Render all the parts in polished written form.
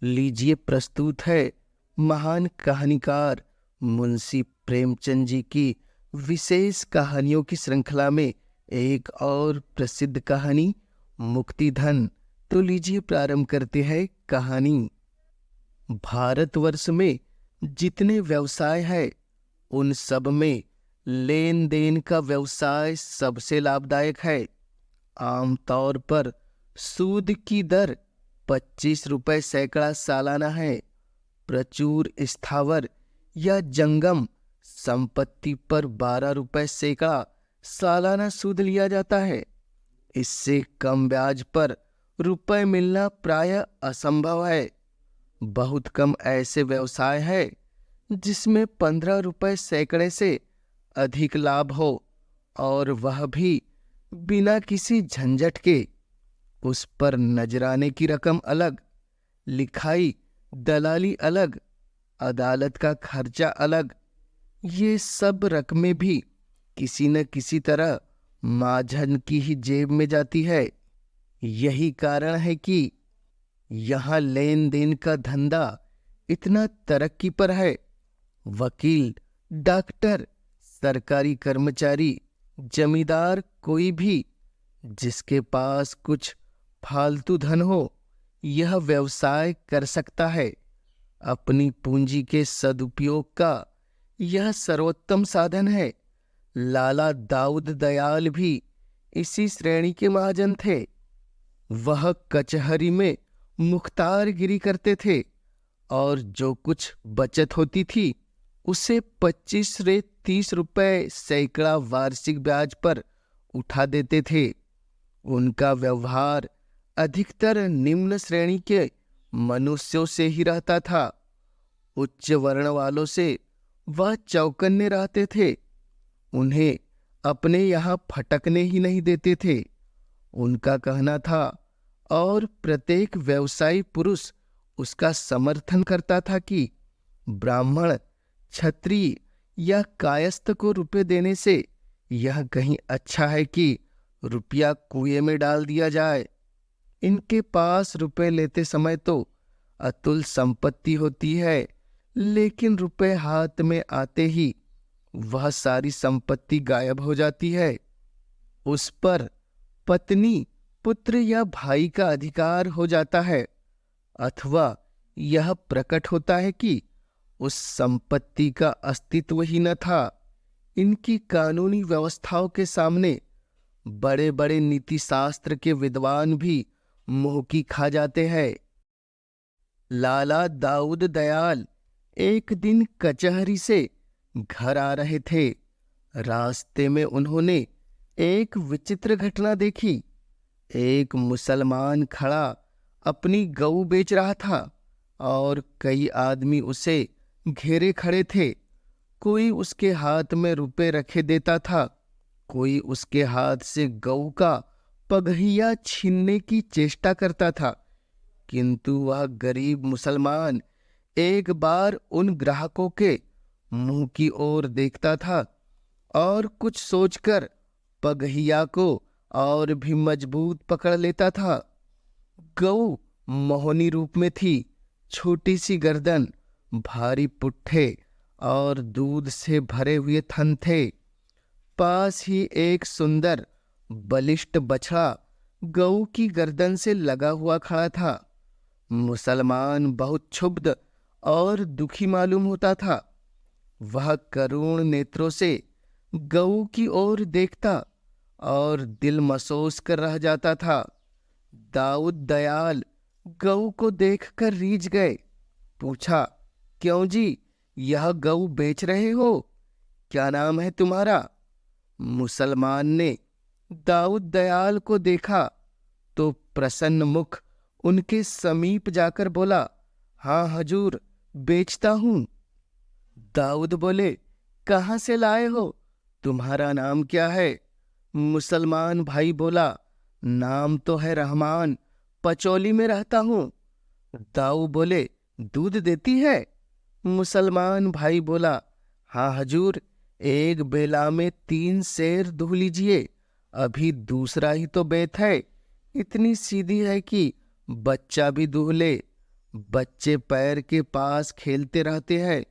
लीजिए प्रस्तुत है महान कहानीकार मुंशी प्रेमचंद जी की विशेष कहानियों की श्रृंखला में एक और प्रसिद्ध कहानी मुक्तिधन। तो लीजिए प्रारंभ करते हैं कहानी। भारतवर्ष में जितने व्यवसाय है उन सब में लेन देन का व्यवसाय सबसे लाभदायक है। आमतौर पर सूद की दर 25 रुपए सैकड़ा सालाना है। प्रचुर स्थावर या जंगम संपत्ति पर 12 रुपए सैकड़ा सालाना सूद लिया जाता है। इससे कम ब्याज पर रुपए मिलना प्रायः असंभव है। बहुत कम ऐसे व्यवसाय है जिसमें 15 रुपए सैकड़े से अधिक लाभ हो, और वह भी बिना किसी झंझट के। उस पर नजराने की रकम अलग, लिखाई दलाली अलग, अदालत का खर्चा अलग। ये सब रकमें भी किसी न किसी तरह महाजन की ही जेब में जाती है। यही कारण है कि यहाँ लेन देन का धंधा इतना तरक्की पर है। वकील, डॉक्टर, सरकारी कर्मचारी, जमींदार, कोई भी जिसके पास कुछ फालतू धन हो यह व्यवसाय कर सकता है। अपनी पूंजी के सदुपयोग का यह सर्वोत्तम साधन है। लाला दाऊद दयाल भी इसी श्रेणी के महाजन थे। वह कचहरी में मुख्तारगिरी करते थे और जो कुछ बचत होती थी उसे 25 से 30 रुपए सैकड़ा वार्षिक ब्याज पर उठा देते थे। उनका व्यवहार अधिकतर निम्न श्रेणी के मनुष्यों से ही रहता था। उच्च वर्ण वालों से वह चौकन्ने रहते थे। उन्हें अपने यहाँ फटकने ही नहीं देते थे। उनका कहना था और प्रत्येक व्यवसायी पुरुष उसका समर्थन करता था कि ब्राह्मण, क्षत्रिय या कायस्थ को रुपए देने से यह कहीं अच्छा है कि रुपया कुएं में डाल दिया जाए। इनके पास रुपए लेते समय तो अतुल संपत्ति होती है, लेकिन रुपए हाथ में आते ही वह सारी संपत्ति गायब हो जाती है। उस पर पत्नी, पुत्र या भाई का अधिकार हो जाता है, अथवा यह प्रकट होता है कि उस संपत्ति का अस्तित्व ही न था। इनकी कानूनी व्यवस्थाओं के सामने बड़े बड़े नीति शास्त्र के विद्वान भी मुंह की खा जाते हैं। लाला दाऊद दयाल एक दिन कचहरी से घर आ रहे थे। रास्ते में उन्होंने एक विचित्र घटना देखी। एक मुसलमान खड़ा अपनी गऊ बेच रहा था और कई आदमी उसे घेरे खड़े थे। कोई उसके हाथ में रुपए रखे देता था, कोई उसके हाथ से गऊ का पगहिया छीनने की चेष्टा करता था। किंतु वह गरीब मुसलमान एक बार उन ग्राहकों के मुंह की ओर देखता था और कुछ सोचकर पगहिया को और भी मजबूत पकड़ लेता था। गऊ मोहनी रूप में थी, छोटी सी गर्दन, भारी पुट्ठे और दूध से भरे हुए थन थे। पास ही एक सुंदर बलिष्ठ बछड़ा गऊ की गर्दन से लगा हुआ खड़ा था। मुसलमान बहुत क्षुब्ध और दुखी मालूम होता था। वह करुण नेत्रों से गऊ की ओर देखता और दिल मसोस कर रह जाता था। दाऊद दयाल गऊ को देखकर रीझ गए। पूछा, क्यों जी, यह गऊ बेच रहे हो? क्या नाम है तुम्हारा? मुसलमान ने दाऊद दयाल को देखा तो प्रसन्न मुख उनके समीप जाकर बोला, हाँ हजूर, बेचता हूं। दाऊद बोले, कहाँ से लाए हो? तुम्हारा नाम क्या है? मुसलमान भाई बोला, नाम तो है रहमान, पचौली में रहता हूं। दाऊ बोले, दूध देती है? मुसलमान भाई बोला, हाँ हजूर, एक बेला में 3 सेर दूह लीजिए, अभी दूसरा ही तो बेत है। इतनी सीधी है कि बच्चा भी दूह ले। बच्चे पैर के पास खेलते रहते हैं,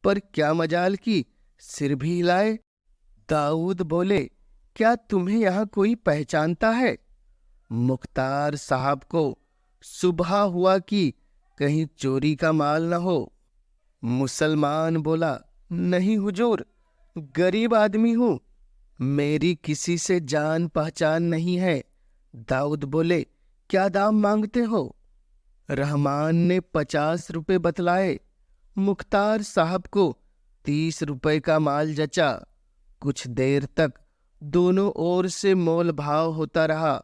पर क्या मजाल की सिर भी हिलाए। दाऊद बोले, क्या तुम्हें यहाँ कोई पहचानता है? मुख्तार साहब को सुबह हुआ कि कहीं चोरी का माल न हो। मुसलमान बोला, नहीं हुजूर, गरीब आदमी हूं, मेरी किसी से जान पहचान नहीं है। दाऊद बोले, क्या दाम मांगते हो? रहमान ने 50 रुपए बतलाए। मुख्तार साहब को 30 रुपए का माल जचा। कुछ देर तक दोनों ओर से मोल भाव होता रहा।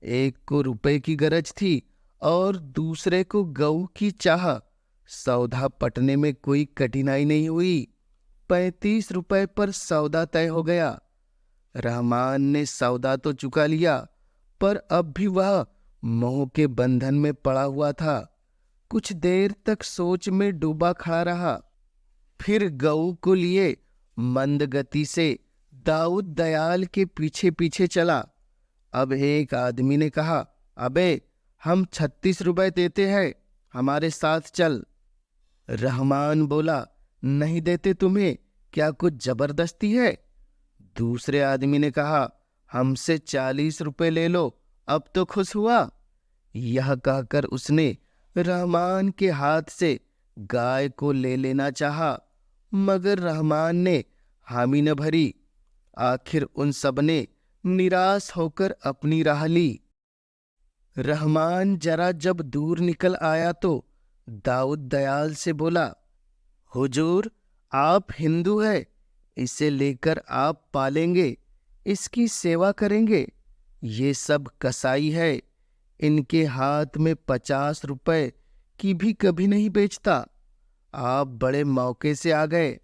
एक को रुपए की गरज थी और दूसरे को गऊ की चाह। सौदा पटने में कोई कठिनाई नहीं हुई। 35 रुपए पर सौदा तय हो गया। रहमान ने सौदा तो चुका लिया, पर अब भी वह मोह के बंधन में पड़ा हुआ था। कुछ देर तक सोच में डूबा खड़ा रहा। फिर गऊ को लिए मंद गति से दाऊद दयाल के पीछे पीछे चला। अब एक आदमी ने कहा, अबे, हम 36 रुपए देते हैं, हमारे साथ चल। रहमान बोला, नहीं देते तुम्हें, क्या कुछ जबरदस्ती है? दूसरे आदमी ने कहा, हमसे 40 रुपए ले लो, अब तो खुश हुआ। यह कहकर उसने रहमान के हाथ से गाय को ले लेना चाहा, मगर रहमान ने हामी न भरी। आखिर उन सबने निराश होकर अपनी राह ली। रहमान जरा जब दूर निकल आया तो दाऊद दयाल से बोला, हुजूर, आप हिंदू हैं, इसे लेकर आप पालेंगे, इसकी सेवा करेंगे। ये सब कसाई है, इनके हाथ में 50 रुपए की भी कभी नहीं बेचता। आप बड़े मौके से आ गए,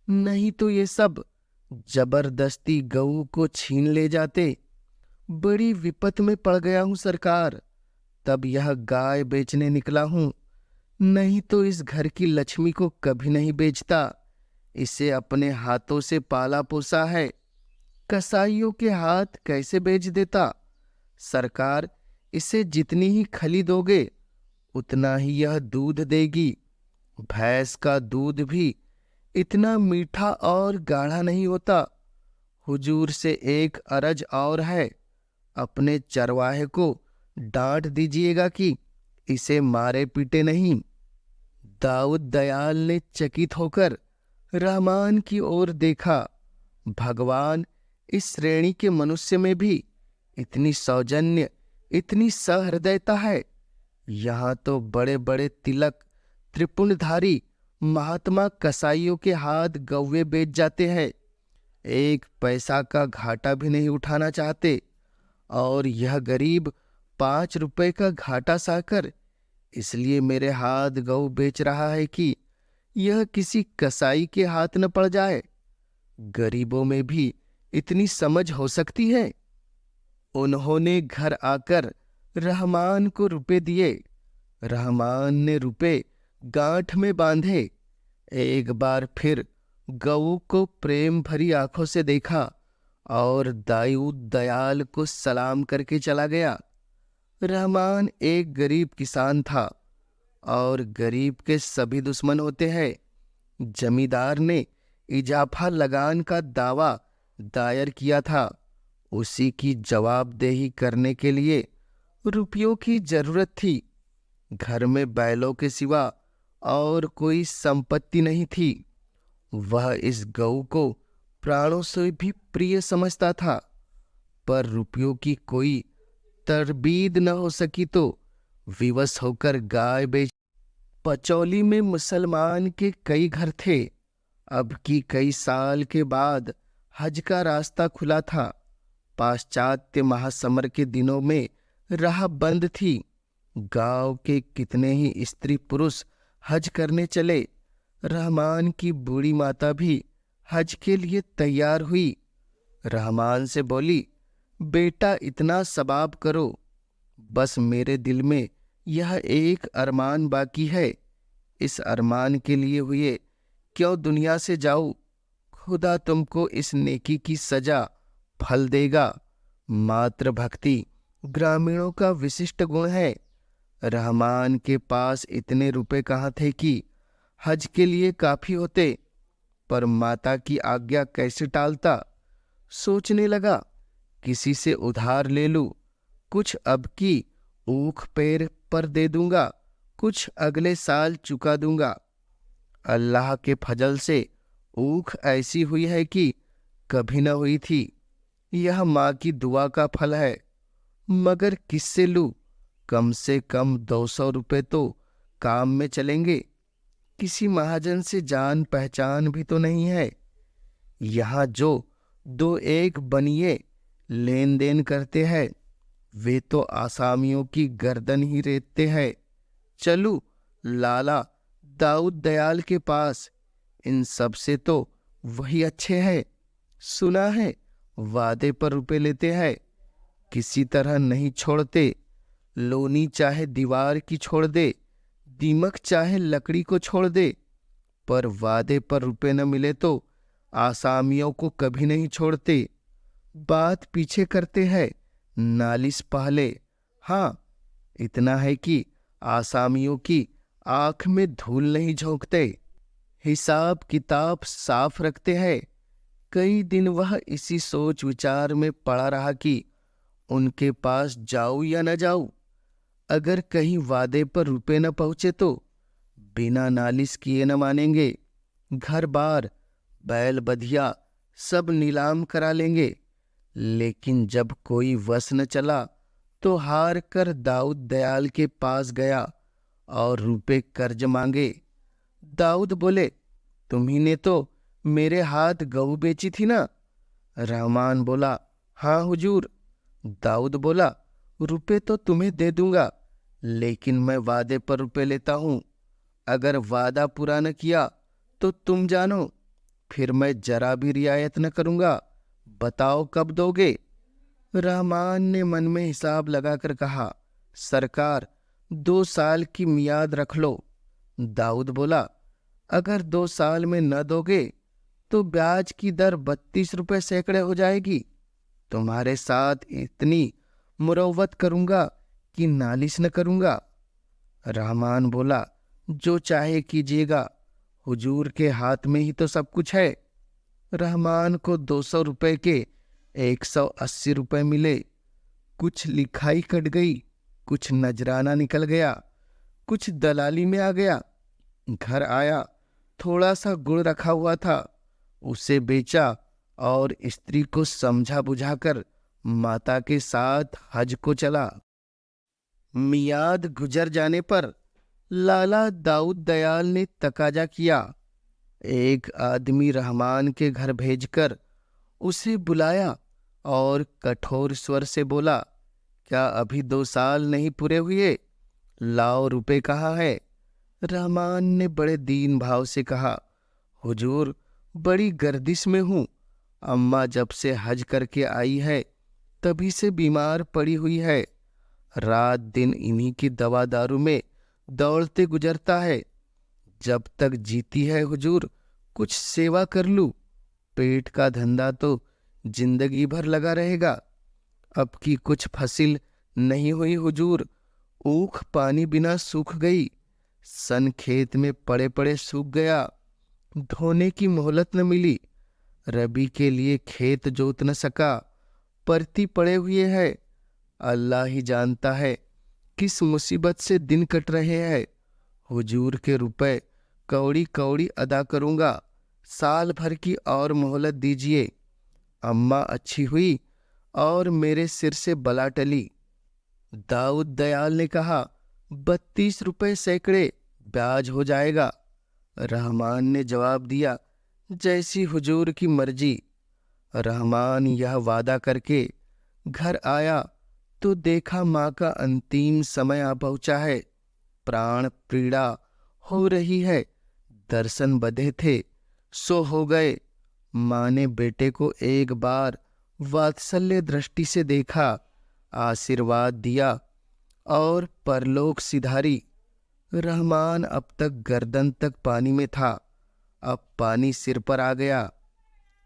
नहीं तो ये सब जबरदस्ती गऊ को छीन ले जाते। बड़ी विपत में पड़ गया हूं सरकार, तब यह गाय बेचने निकला हूं, नहीं तो इस घर की लक्ष्मी को कभी नहीं बेचता। इसे अपने हाथों से पाला पोसा है, कसाईयों के हाथ कैसे बेच देता? सरकार, इसे जितनी ही खली दोगे उतना ही यह दूध देगी। भैंस का दूध भी इतना मीठा और गाढ़ा नहीं होता। हुजूर से एक अर्ज और है, अपने चरवाहे को डांट दीजिएगा कि इसे मारे पीटे नहीं। दाऊद दयाल ने चकित होकर रहमान की ओर देखा। भगवान, इस श्रेणी के मनुष्य में भी इतनी सौजन्य, इतनी सहृदयता है। यहाँ तो बड़े बड़े तिलक, त्रिपुंडधारी महात्मा कसाईयों के हाथ गौवे बेच जाते हैं, एक पैसा का घाटा भी नहीं उठाना चाहते, और यह गरीब 5 रुपए का घाटा सहकर इसलिए मेरे हाथ गऊ बेच रहा है कि यह किसी कसाई के हाथ न पड़ जाए। गरीबों में भी इतनी समझ हो सकती है। उन्होंने घर आकर रहमान को रुपए दिए। रहमान ने रुपए गांठ में बांधे। एक बार फिर गऊ को प्रेम भरी आंखों से देखा और दाऊद दयाल को सलाम करके चला गया। रहमान एक गरीब किसान था, और गरीब के सभी दुश्मन होते हैं। जमींदार ने इजाफा लगान का दावा दायर किया था। उसी की जवाबदेही करने के लिए रुपयों की जरूरत थी। घर में बैलों के सिवा और कोई संपत्ति नहीं थी। वह इस गऊ को प्राणों से भी प्रिय समझता था, पर रुपयों की कोई तरबीद न हो सकी तो विवश होकर गाय बेच। पचौली में मुसलमान के कई घर थे। अब की कई साल के बाद हज का रास्ता खुला था। पाश्चात्य महासमर के दिनों में राह बंद थी। गांव के कितने ही स्त्री पुरुष हज करने चले। रहमान की बूढ़ी माता भी हज के लिए तैयार हुई। रहमान से बोली, बेटा, इतना सवाब करो, बस मेरे दिल में यह एक अरमान बाकी है। इस अरमान के लिए हुए क्यों दुनिया से जाऊं? खुदा तुमको इस नेकी की सजा फल देगा। मातृ भक्ति ग्रामीणों का विशिष्ट गुण है। रहमान के पास इतने रुपए कहाँ थे कि हज के लिए काफी होते, पर माता की आज्ञा कैसे टालता। सोचने लगा, किसी से उधार ले लूं, कुछ अब की ऊख पैर पर दे दूंगा, कुछ अगले साल चुका दूंगा। अल्लाह के फजल से ऊख ऐसी हुई है कि कभी न हुई थी। यह माँ की दुआ का फल है। मगर किससे लूं? कम से कम 200 रुपए तो काम में चलेंगे। किसी महाजन से जान पहचान भी तो नहीं है। यहाँ जो दो एक बनिए लेन देन करते हैं, वे तो आसामियों की गर्दन ही रेतते हैं। चलूं लाला दाऊद दयाल के पास, इन सब से तो वही अच्छे हैं। सुना है वादे पर रुपए लेते हैं, किसी तरह नहीं छोड़ते। लोनी चाहे दीवार की छोड़ दे, दीमक चाहे लकड़ी को छोड़ दे, पर वादे पर रुपए न मिले तो आसामियों को कभी नहीं छोड़ते। बात पीछे करते हैं, नालिश पहले। हाँ, इतना है कि आसामियों की आंख में धूल नहीं झोंकते। हिसाब किताब साफ रखते हैं। कई दिन वह इसी सोच विचार में पड़ा रहा कि उनके पास जाऊं या न जाऊं। अगर कहीं वादे पर रुपए न पहुंचे तो बिना नालिश किए न मानेंगे। घर बार बैल बधिया सब नीलाम करा लेंगे। लेकिन जब कोई वश न चला तो हार कर दाऊद दयाल के पास गया और रुपए कर्ज मांगे। दाऊद बोले, तुम्ही ने तो मेरे हाथ गऊ बेची थी ना। रहमान बोला, हाँ हुजूर। दाऊद बोला, रुपए तो तुम्हें दे दूंगा, लेकिन मैं वादे पर रुपए लेता हूं। अगर वादा पूरा न किया तो तुम जानो, फिर मैं जरा भी रियायत न करूंगा। बताओ कब दोगे। रहमान ने मन में हिसाब लगाकर कहा, सरकार 2 साल की मियाद रख लो। दाऊद बोला, अगर 2 साल में न दोगे तो ब्याज की दर 32 रुपए सैकड़े हो जाएगी। तुम्हारे साथ इतनी मुरव्वत करूंगा कि नालिश न करूंगा। रहमान बोला, जो चाहे कीजिएगा, हुजूर के हाथ में ही तो सब कुछ है। रहमान को 200 रुपए के 180 रुपए मिले। कुछ लिखाई कट गई, कुछ नजराना निकल गया, कुछ दलाली में आ गया। घर आया, थोड़ा सा गुड़ रखा हुआ था, उसे बेचा और स्त्री को समझा बुझाकर माता के साथ हज को चला। मियाद गुजर जाने पर लाला दाऊद दयाल ने तकाजा किया। एक आदमी रहमान के घर भेजकर उसे बुलाया और कठोर स्वर से बोला, क्या अभी 2 साल नहीं पूरे हुए? लाओ रुपए कहाँ है? रहमान ने बड़े दीन भाव से कहा, हुजूर बड़ी गर्दिश में हूं। अम्मा जब से हज करके आई है तभी से बीमार पड़ी हुई है। रात दिन इन्हीं की दवा दारू में दौड़ते गुजरता है। जब तक जीती है हुजूर कुछ सेवा कर लूं। पेट का धंधा तो जिंदगी भर लगा रहेगा। अब की कुछ फसिल नहीं हुई हुजूर, ऊख पानी बिना सूख गई। सन खेत में पड़े पड़े सूख गया, धोने की मोहलत न मिली। रबी के लिए खेत जोत न सका, परती पड़े हुए है। अल्लाह ही जानता है किस मुसीबत से दिन कट रहे हैं। हुजूर के रुपए कौड़ी कौड़ी अदा करूंगा, साल भर की और मोहलत दीजिए। अम्मा अच्छी हुई और मेरे सिर से बला टली। दाऊद दयाल ने कहा, 32 रुपए सैकड़े ब्याज हो जाएगा। रहमान ने जवाब दिया, जैसी हुजूर की मर्जी। रहमान यह वादा करके घर आया तो देखा माँ का अंतिम समय आ पहुंचा है। प्राण पीड़ा हो रही है। दर्शन बधे थे सो हो गए। माँ ने बेटे को एक बार वात्सल्य दृष्टि से देखा, आशीर्वाद दिया और परलोक सिधारी। रहमान अब तक गर्दन तक पानी में था, अब पानी सिर पर आ गया।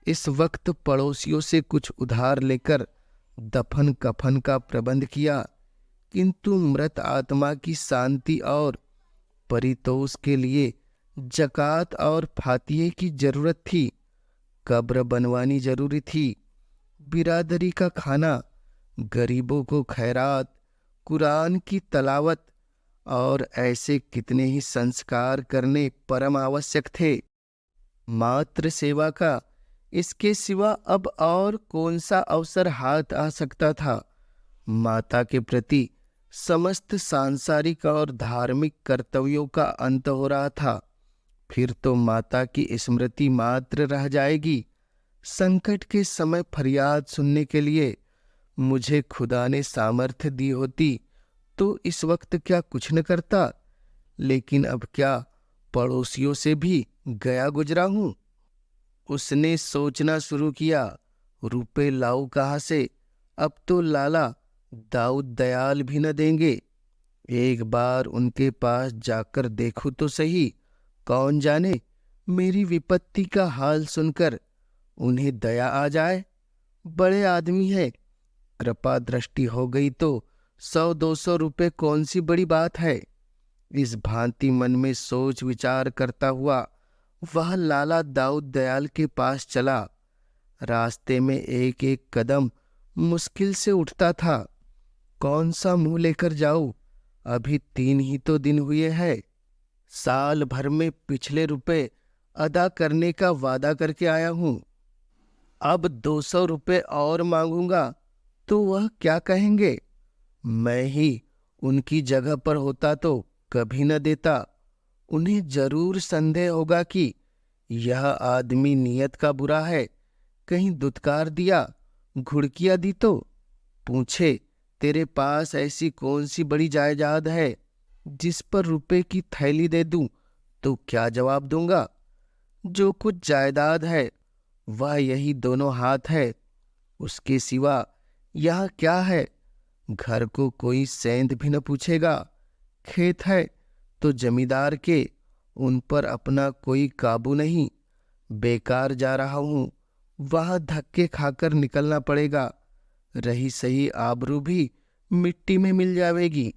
इस वक्त पड़ोसियों से कुछ उधार लेकर दफन कफन का प्रबंध किया किंतु मृत आत्मा की शांति और परितोष के लिए जकात और फातिये की जरूरत थी। कब्र बनवानी जरूरी थी, बिरादरी का खाना, गरीबों को खैरात, कुरान की तलावत और ऐसे कितने ही संस्कार करने परम आवश्यक थे। मात्र सेवा का इसके सिवा अब और कौन सा अवसर हाथ आ सकता था। माता के प्रति समस्त सांसारिक और धार्मिक कर्तव्यों का अंत हो रहा था। फिर तो माता की स्मृति मात्र रह जाएगी। संकट के समय फरियाद सुनने के लिए मुझे खुदा ने सामर्थ्य दी होती तो इस वक्त क्या कुछ न करता, लेकिन अब क्या पड़ोसियों से भी गया गुजरा हूं। उसने सोचना शुरू किया, रुपए लाऊं कहाँ से? अब तो लाला दाऊद दयाल भी न देंगे। एक बार उनके पास जाकर देखूं तो सही, कौन जाने मेरी विपत्ति का हाल सुनकर उन्हें दया आ जाए। बड़े आदमी है, कृपा दृष्टि हो गई तो 100-200 रुपए कौन सी बड़ी बात है। इस भांति मन में सोच विचार करता हुआ वह लाला दाऊद दयाल के पास चला। रास्ते में एक एक कदम मुश्किल से उठता था। कौन सा मुंह लेकर जाऊं? अभी 3 ही तो दिन हुए हैं। साल भर में पिछले रुपए अदा करने का वादा करके आया हूं। अब 200 रुपए और मांगूंगा तो वह क्या कहेंगे? मैं ही उनकी जगह पर होता तो कभी न देता। उन्हें जरूर संदेह होगा कि यह आदमी नियत का बुरा है। कहीं दुत्कार दिया, घुड़कियां दी तो पूछे, तेरे पास ऐसी कौन सी बड़ी जायदाद है जिस पर रुपए की थैली दे दूं? तो क्या जवाब दूंगा? जो कुछ जायदाद है वह यही दोनों हाथ है, उसके सिवा यह क्या है? घर को कोई सेंध भी न पूछेगा। खेत है तो जमींदार के, उन पर अपना कोई काबू नहीं। बेकार जा रहा हूं, वहां धक्के खाकर निकलना पड़ेगा। रही सही आबरू भी मिट्टी में मिल जाएगी।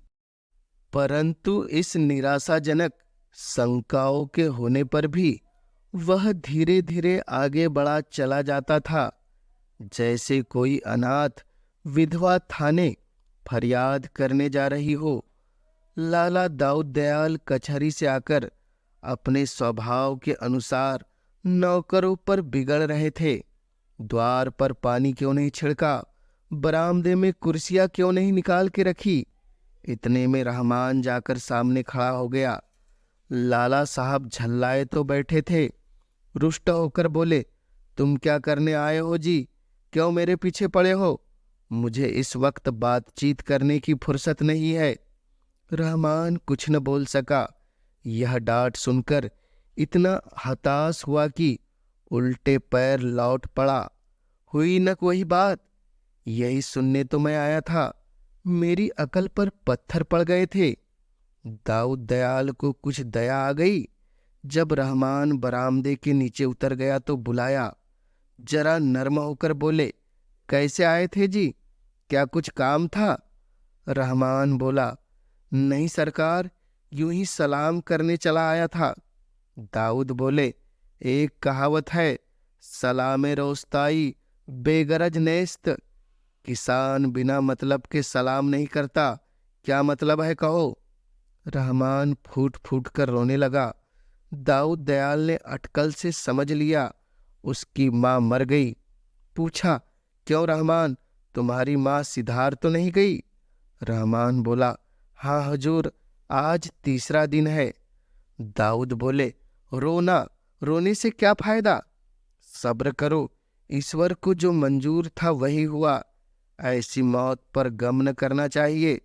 परंतु इस निराशाजनक शंकाओं के होने पर भी वह धीरे धीरे आगे बढ़ा चला जाता था, जैसे कोई अनाथ विधवा थाने फरियाद करने जा रही हो। लाला दाऊद दयाल कचहरी से आकर अपने स्वभाव के अनुसार नौकरों पर बिगड़ रहे थे। द्वार पर पानी क्यों नहीं छिड़का? बरामदे में कुर्सियां क्यों नहीं निकाल के रखी? इतने में रहमान जाकर सामने खड़ा हो गया। लाला साहब झल्लाए तो बैठे थे, रुष्ट होकर बोले, तुम क्या करने आए हो जी? क्यों मेरे पीछे पड़े हो? मुझे इस वक्त बातचीत करने की फुर्सत नहीं है। रहमान कुछ न बोल सका। यह डांट सुनकर इतना हताश हुआ कि उल्टे पैर लौट पड़ा। हुई न कोई बात, यही सुनने तो मैं आया था। मेरी अकल पर पत्थर पड़ गए थे। दाऊद दयाल को कुछ दया आ गई। जब रहमान बरामदे के नीचे उतर गया तो बुलाया। जरा नर्म होकर बोले, कैसे आए थे जी? क्या कुछ काम था? रहमान बोला, नहीं सरकार, यूं ही सलाम करने चला आया था। दाऊद बोले, एक कहावत है, सलामे रोस्ताई बेगरज नेस्त। किसान बिना मतलब के सलाम नहीं करता। क्या मतलब है कहो? रहमान फूट फूट कर रोने लगा। दाऊद दयाल ने अटकल से समझ लिया उसकी माँ मर गई। पूछा, क्यों रहमान, तुम्हारी माँ सिधार तो नहीं गई? रहमान बोला, हाँ हुजूर, आज 3रा दिन है। दाऊद बोले, रोना, रोने से क्या फायदा? सब्र करो, ईश्वर को जो मंजूर था वही हुआ। ऐसी मौत पर गम न करना चाहिए।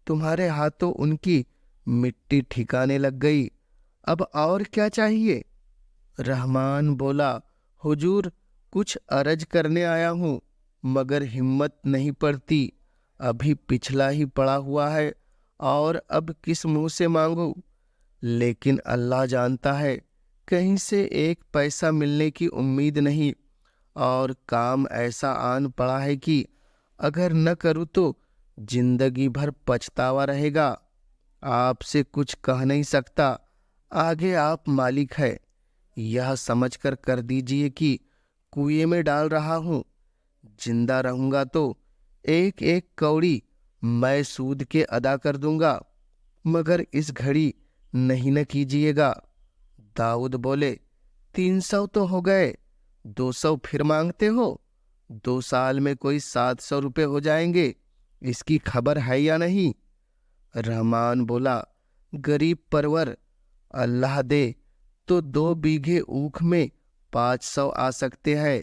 तुम्हारे हाथों उनकी मिट्टी ठिकाने लग गई। अब और क्या चाहिए? रहमान बोला, हुजूर, कुछ अर्ज करने आया हूं, मगर हिम्मत नहीं पड़ती। अभी पिछला ही पड़ा हुआ है और अब किस मुंह से मांगू? लेकिन अल्लाह जानता है, कहीं से एक पैसा मिलने की उम्मीद नहीं, और काम ऐसा आन पड़ा है कि अगर न करूँ तो जिंदगी भर पछतावा रहेगा। आपसे कुछ कह नहीं सकता, आगे आप मालिक है। यह समझकर कर दीजिए कि कुएं में डाल रहा हूं। जिंदा रहूंगा तो एक एक कौड़ी मैं सूद के अदा कर दूंगा, मगर इस घड़ी नहीं न कीजिएगा। दाऊद बोले, 300 तो हो गए, 200 फिर मांगते हो? 2 साल में कोई 700 रुपये हो जाएंगे, इसकी खबर है या नहीं? रहमान बोला, गरीब परवर, अल्लाह दे तो 2 बीघे ऊख में 500 आ सकते हैं।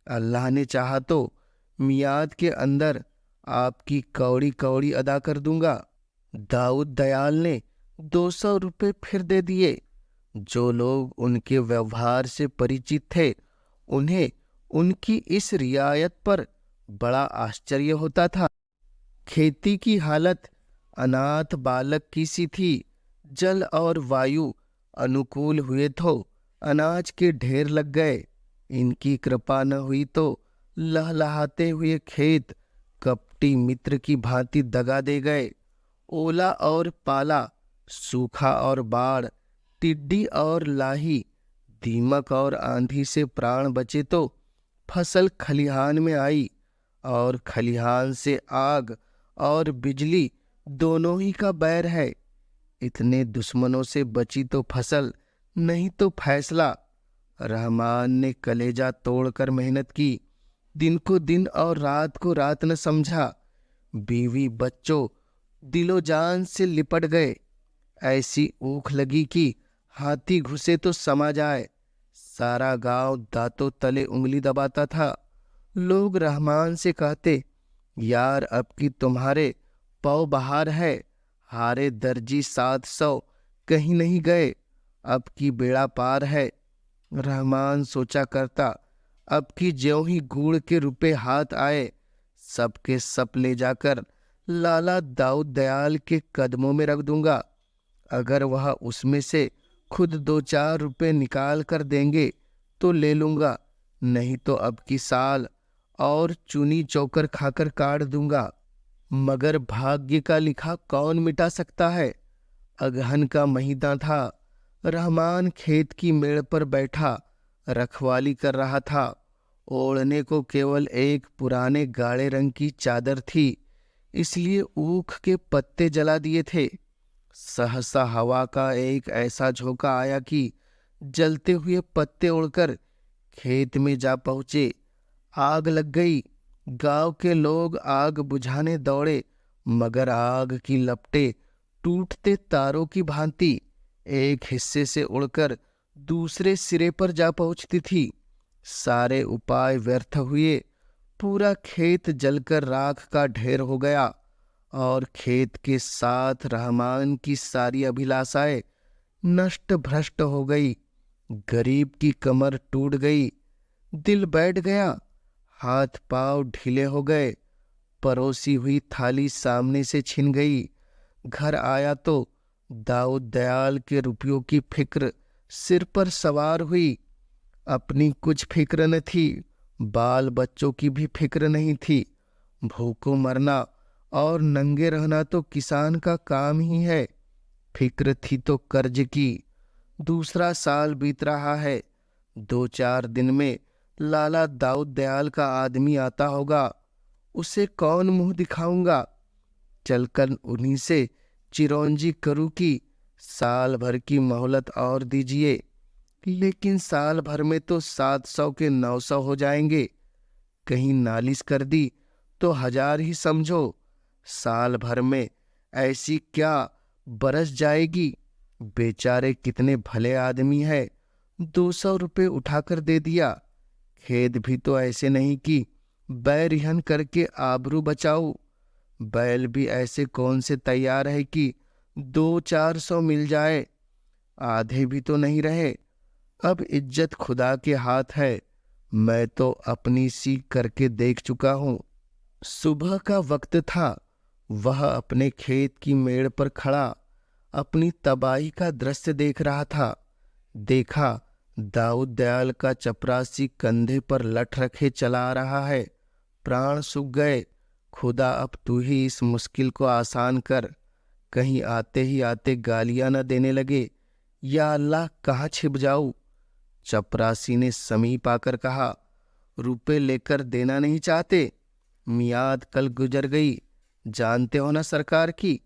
अल्लाह ने चाहा तो मियाद के अंदर आपकी कौड़ी कौड़ी अदा कर दूंगा। दाऊद दयाल ने 200 रुपये फिर दे दिए। जो लोग उनके व्यवहार से परिचित थे, उन्हें उनकी इस रियायत पर बड़ा आश्चर्य होता था। खेती की हालत अनाथ बालक की सी थी। जल और वायु अनुकूल हुए तो अनाज के ढेर लग गए। इनकी कृपा न हुई तो लहलहाते हुए खेत कपटी मित्र की भांति दगा दे गए। ओला और पाला, सूखा और बाढ़, टिड्डी और लाही, दीमक और आंधी से प्राण बचे तो फसल खलिहान में आई, और खलिहान से आग और बिजली दोनों ही का बैर है। इतने दुश्मनों से बची तो फसल, नहीं तो फैसला। रहमान ने कलेजा तोड़कर मेहनत की, दिन को दिन और रात को रात न समझा। बीवी बच्चों दिलो जान से लिपट गए। ऐसी ऊख लगी कि हाथी घुसे तो समा जाए। सारा गांव दांतों तले उंगली दबाता था। लोग रहमान से कहते, यार अब की तुम्हारे पौ बहार है, हारे दर्जी 700 कहीं नहीं गए, अब की बेड़ा पार है। रहमान सोचा करता, अब की ज्यों ही गुड़ के रुपए हाथ आए, सबके सब ले जाकर लाला दाऊद दयाल के कदमों में रख दूंगा। अगर वह उसमें से खुद 2-4 रुपए निकाल कर देंगे तो ले लूंगा, नहीं तो अब की साल और चुनी चौकर खाकर काट दूंगा। मगर भाग्य का लिखा कौन मिटा सकता है। अगहन का महीना था। रहमान खेत की मेड़ पर बैठा रखवाली कर रहा था। ओढ़ने को केवल एक पुराने गाढ़े रंग की चादर थी, इसलिए ऊख के पत्ते जला दिए थे। सहसा हवा का एक ऐसा झोंका आया कि जलते हुए पत्ते उड़कर खेत में जा पहुंचे। आग लग गई। गांव के लोग आग बुझाने दौड़े, मगर आग की लपटें टूटते तारों की भांति एक हिस्से से उड़कर दूसरे सिरे पर जा पहुंचती थी। सारे उपाय व्यर्थ हुए। पूरा खेत जलकर राख का ढेर हो गया और खेत के साथ रहमान की सारी अभिलाषाएं नष्ट भ्रष्ट हो गई। गरीब की कमर टूट गई, दिल बैठ गया, हाथ पांव ढीले हो गए। परोसी हुई थाली सामने से छिन गई। घर आया तो दाऊद दयाल के रुपयों की फिक्र सिर पर सवार हुई। अपनी कुछ फिक्र न थी, बाल बच्चों की भी फिक्र नहीं थी। भूखों मरना और नंगे रहना तो किसान का काम ही है। फिक्र थी तो कर्ज की। दूसरा साल बीत रहा है। 2-4 दिन में लाला दाऊद दयाल का आदमी आता होगा। उसे कौन मुंह दिखाऊंगा? चलकर उन्हीं से चिरौंजी करूं कि साल भर की मोहलत और दीजिए। लेकिन साल भर में तो 700 के 900 हो जाएंगे। कहीं नालिश कर दी तो 1000 ही समझो। साल भर में ऐसी क्या बरस जाएगी। बेचारे कितने भले आदमी है, 200 रुपये उठाकर दे दिया। खेद भी तो ऐसे नहीं कि बैरिहन करके आबरू बचाऊं। बैल भी ऐसे कौन से तैयार है कि 200-400 मिल जाए। आधे भी तो नहीं रहे। अब इज्जत खुदा के हाथ है। मैं तो अपनी सी करके देख चुका हूं। सुबह का वक्त था। वह अपने खेत की मेड़ पर खड़ा अपनी तबाही का दृश्य देख रहा था। देखा, दाऊद दयाल का चपरासी कंधे पर लठ रखे चला आ रहा है। प्राण सूख गए। खुदा अब तू ही इस मुश्किल को आसान कर, कहीं आते ही आते गालियां न देने लगे। या अल्लाह कहाँ छिप जाऊं। चपरासी ने समीप आकर कहा, रुपए लेकर देना नहीं चाहते? मियाद कल गुजर गई, जानते हो ना सरकार की।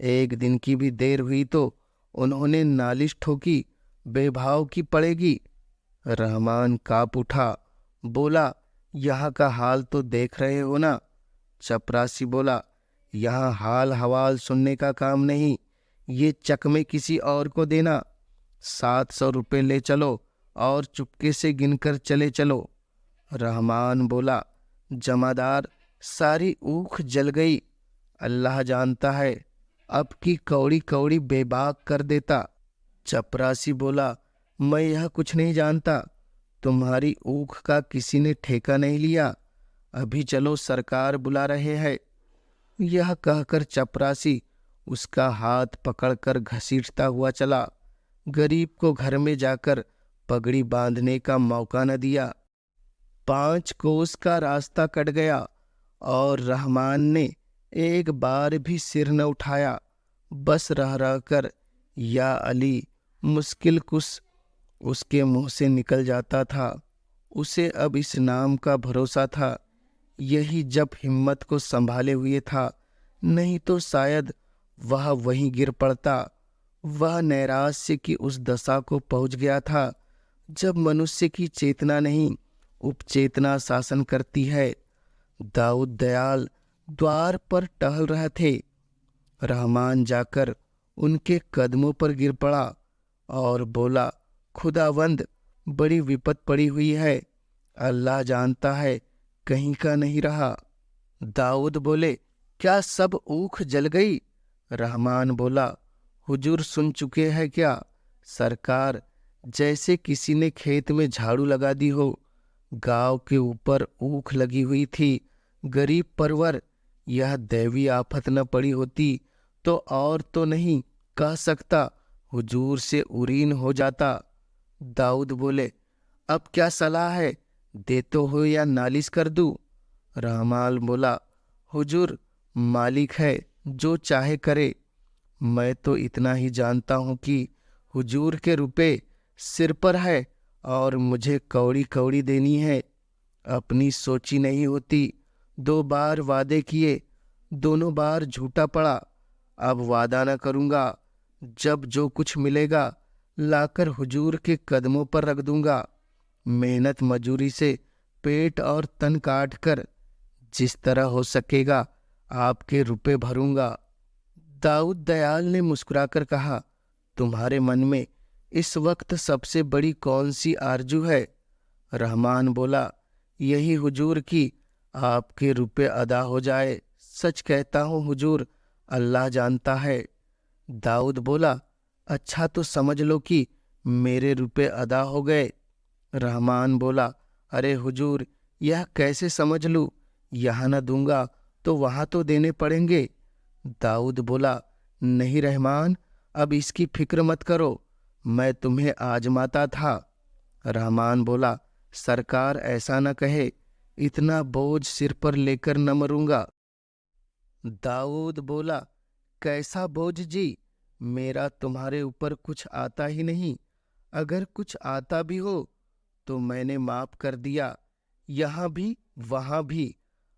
एक दिन की भी देर हुई तो उन्होंने नालिश ठोकी, बेभाव की पड़ेगी। रहमान काँप उठा, बोला, यहाँ का हाल तो देख रहे हो ना। चपरासी बोला, यहाँ हाल हवाल सुनने का काम नहीं, ये चकमे किसी और को देना। 700 रुपये ले चलो और चुपके से गिनकर चले चलो। रहमान बोला, जमादार, सारी ऊख जल गई। अल्लाह जानता है, अब की कौड़ी कौड़ी बेबाक कर देता। चपरासी बोला, मैं यह कुछ नहीं जानता, तुम्हारी ऊख का किसी ने ठेका नहीं लिया। अभी चलो, सरकार बुला रहे हैं। यह कहकर चपरासी उसका हाथ पकड़कर घसीटता हुआ चला। गरीब को घर में जाकर पगड़ी बांधने का मौका न दिया। 5 कोस का रास्ता कट गया और रहमान ने एक बार भी सिर न उठाया। बस रह रह कर या अली मुश्किल कुछ उसके मुंह से निकल जाता था। उसे अब इस नाम का भरोसा था। यही जब हिम्मत को संभाले हुए था, नहीं तो शायद वह वहीं गिर पड़ता। वह नैराश्य की उस दशा को पहुंच गया था जब मनुष्य की चेतना नहीं, उपचेतना शासन करती है। दाऊद दयाल द्वार पर टहल रहे थे। रहमान जाकर उनके कदमों पर गिर पड़ा और बोला, खुदावंद, बड़ी विपत पड़ी हुई है, अल्लाह जानता है कहीं का नहीं रहा। दाऊद बोले, क्या सब ऊख जल गई? रहमान बोला, हुजूर सुन चुके हैं क्या? सरकार, जैसे किसी ने खेत में झाड़ू लगा दी हो। गांव के ऊपर ऊख लगी हुई थी। गरीब परवर, यह दैवी आफत न पड़ी होती तो और तो नहीं कह सकता, हुजूर से उरीन हो जाता। दाऊद बोले, अब क्या सलाह है, देते हो या नालिश कर दूं? रहमान बोला, हुजूर मालिक है, जो चाहे करे। मैं तो इतना ही जानता हूं कि हुजूर के रुपए सिर पर है और मुझे कौड़ी कौड़ी देनी है। अपनी सोची नहीं होती। 2 बार वादे किए, दोनों बार झूठा पड़ा। अब वादा न करूंगा। जब जो कुछ मिलेगा लाकर हुजूर के कदमों पर रख दूंगा। मेहनत मजूरी से पेट और तन काट कर जिस तरह हो सकेगा आपके रुपए भरूंगा। दाऊद दयाल ने मुस्कुराकर कहा, तुम्हारे मन में इस वक्त सबसे बड़ी कौन सी आरजू है? रहमान बोला, यही हुजूर की आपके रुपए अदा हो जाए। सच कहता हूँ हुजूर, अल्लाह जानता है। दाऊद बोला, अच्छा तो समझ लो कि मेरे रुपए अदा हो गए। रहमान बोला, अरे हुजूर, यह कैसे समझ लूं? यहाँ न दूंगा तो वहां तो देने पड़ेंगे। दाऊद बोला, नहीं रहमान, अब इसकी फिक्र मत करो, मैं तुम्हें आजमाता था। रहमान बोला, सरकार ऐसा न कहे, इतना बोझ सिर पर लेकर न मरूंगा। दाऊद बोला, कैसा बोझ जी? मेरा तुम्हारे ऊपर कुछ आता ही नहीं। अगर कुछ आता भी हो तो मैंने माफ कर दिया, यहाँ भी वहां भी।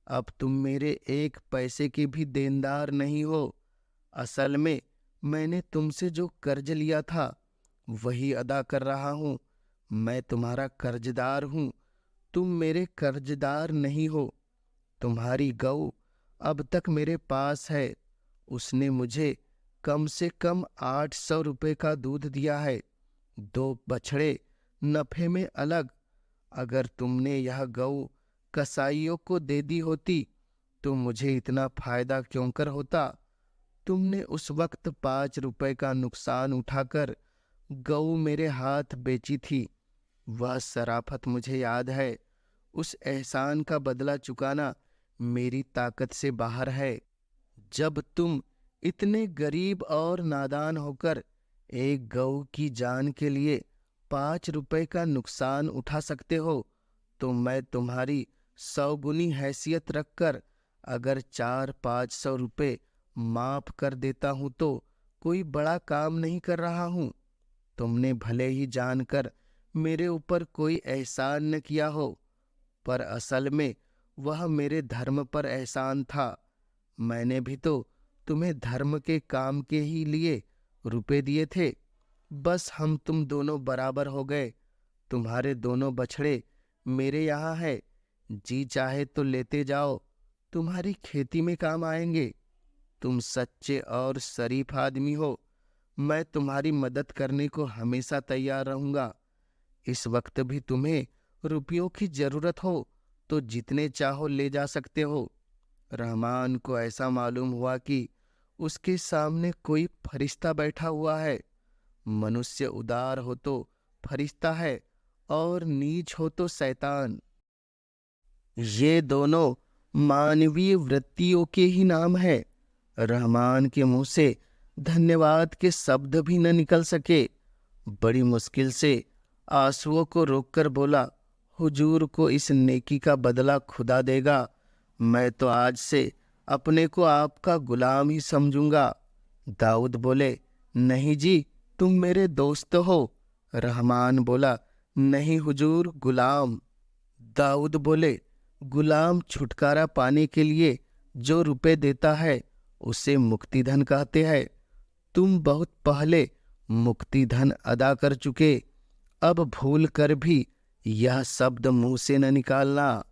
अब तुम मेरे 1 पैसे के भी देनदार नहीं हो। असल में मैंने तुमसे जो कर्ज लिया था वही अदा कर रहा हूं। मैं तुम्हारा कर्जदार हूं, तुम मेरे कर्जदार नहीं हो। तुम्हारी गऊ अब तक मेरे पास है। उसने मुझे कम से कम 800 रुपये का दूध दिया है। 2 बछड़े नफे में अलग। अगर तुमने यह गऊ कसाईयों को दे दी होती तो मुझे इतना फायदा क्यों कर होता? तुमने उस वक्त 5 रुपए का नुकसान उठाकर गऊ मेरे हाथ बेची थी। वह शराफत मुझे याद है। उस एहसान का बदला चुकाना मेरी ताकत से बाहर है। जब तुम इतने गरीब और नादान होकर एक गऊ की जान के लिए 5 रुपए का नुकसान उठा सकते हो तो मैं तुम्हारी 100 गुनी हैसियत रखकर अगर 400-500 रुपये माफ कर देता हूं तो कोई बड़ा काम नहीं कर रहा हूं। तुमने भले ही जानकर मेरे ऊपर एहसान एहसान न किया हो, पर असल में वह मेरे धर्म पर एहसान था। मैंने भी तो तुम्हें धर्म के काम के ही लिए रुपए दिए थे। बस हम तुम दोनों बराबर हो गए। तुम्हारे दोनों बछड़े मेरे यहाँ है, जी चाहे तो लेते जाओ, तुम्हारी खेती में काम आएंगे। तुम सच्चे और शरीफ आदमी हो, मैं तुम्हारी मदद करने को हमेशा तैयार रहूंगा। इस वक्त भी तुम्हें रुपयों की जरूरत हो तो जितने चाहो ले जा सकते हो। रहमान को ऐसा मालूम हुआ कि उसके सामने कोई फरिश्ता बैठा हुआ है। मनुष्य उदार हो तो फरिश्ता है और नीच हो तो शैतान। ये दोनों मानवीय वृत्तियों के ही नाम है। रहमान के मुंह से धन्यवाद के शब्द भी न निकल सके। बड़ी मुश्किल से आंसुओं को रोककर बोला, हुजूर को इस नेकी का बदला खुदा देगा। मैं तो आज से अपने को आपका गुलाम ही समझूंगा। दाऊद बोले, नहीं जी, तुम मेरे दोस्त हो। रहमान बोला, नहीं हुजूर, गुलाम। दाऊद बोले, गुलाम छुटकारा पाने के लिए जो रुपए देता है उसे मुक्तिधन कहते हैं। तुम बहुत पहले मुक्तिधन अदा कर चुके, अब भूल कर भी यह शब्द मुंह से न निकालना।